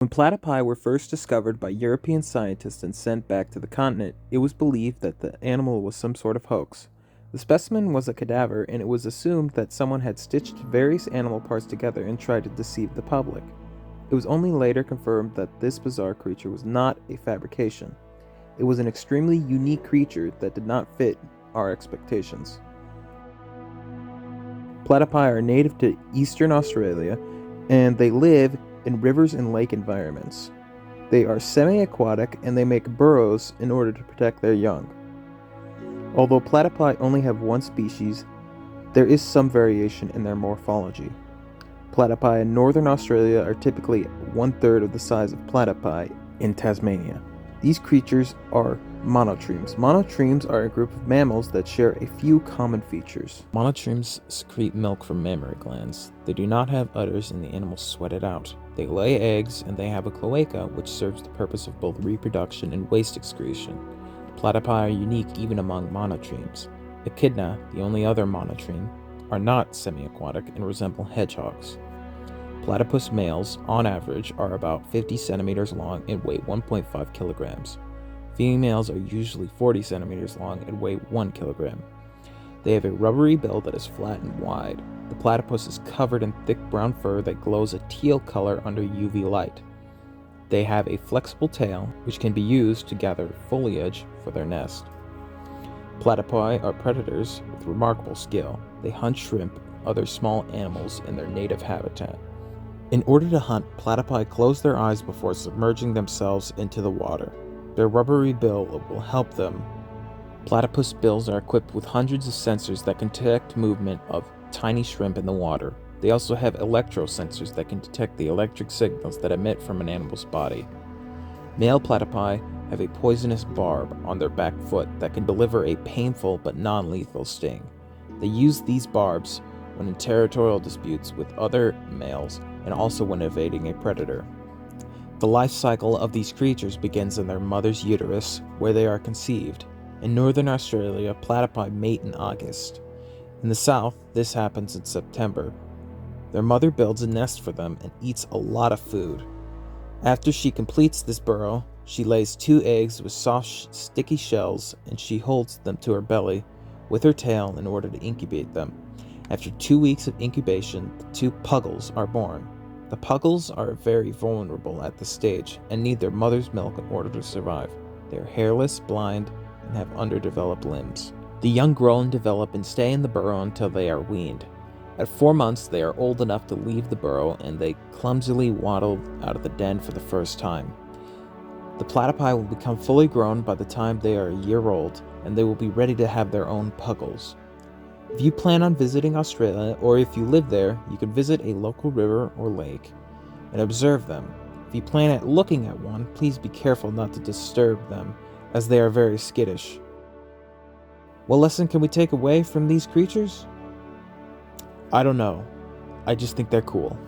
When platypi were first discovered by European scientists and sent back to the continent, it was believed that the animal was some sort of hoax. The specimen was a cadaver, and it was assumed that someone had stitched various animal parts together and tried to deceive the public. It was only later confirmed that this bizarre creature was not a fabrication. It was an extremely unique creature that did not fit our expectations. Platypi are native to eastern Australia, and they live in rivers and lake environments. They are semi-aquatic, and they make burrows in order to protect their young. Although platypi only have one species, there is some variation in their morphology. Platypi in northern Australia are typically 1/3 of the size of platypi in Tasmania. These creatures are monotremes. Monotremes are a group of mammals that share a few common features. Monotremes secrete milk from mammary glands. They do not have udders and the animals sweat it out. They lay eggs and they have a cloaca, which serves the purpose of both reproduction and waste excretion. Platypi are unique even among monotremes. Echidna, the only other monotreme, are not semi-aquatic and resemble hedgehogs. Platypus males, on average, are about 50 centimeters long and weigh 1.5 kilograms. Females are usually 40 centimeters long and weigh 1 kilogram. They have a rubbery bill that is flat and wide. The platypus is covered in thick brown fur that glows a teal color under UV light. They have a flexible tail, which can be used to gather foliage for their nest. Platypi are predators with remarkable skill. They hunt shrimp, other small animals in their native habitat. In order to hunt, platypi close their eyes before submerging themselves into the water. Their rubbery bill will help them. Platypus bills are equipped with hundreds of sensors that can detect movement of tiny shrimp in the water. They also have electrosensors that can detect the electric signals that emit from an animal's body. Male platypi have a poisonous barb on their back foot that can deliver a painful but non-lethal sting. They use these barbs when in territorial disputes with other males and also when evading a predator. The life cycle of these creatures begins in their mother's uterus, where they are conceived. In northern Australia, platypi mate in August. In the south, this happens in September. Their mother builds a nest for them and eats a lot of food. After she completes this burrow, she lays 2 eggs with soft, sticky shells, and she holds them to her belly with her tail in order to incubate them. After 2 weeks of incubation, the 2 puggles are born. The puggles are very vulnerable at this stage and need their mother's milk in order to survive. They are hairless, blind, and have underdeveloped limbs. The young grow and develop and stay in the burrow until they are weaned. At 4 months, they are old enough to leave the burrow and they clumsily waddle out of the den for the first time. The platypi will become fully grown by the time they are a year old, and they will be ready to have their own puggles. If you plan on visiting Australia, or if you live there, you can visit a local river or lake and observe them. If you plan at looking at one, please be careful not to disturb them, as they are very skittish. What lesson can we take away from these creatures? I don't know. I just think they're cool.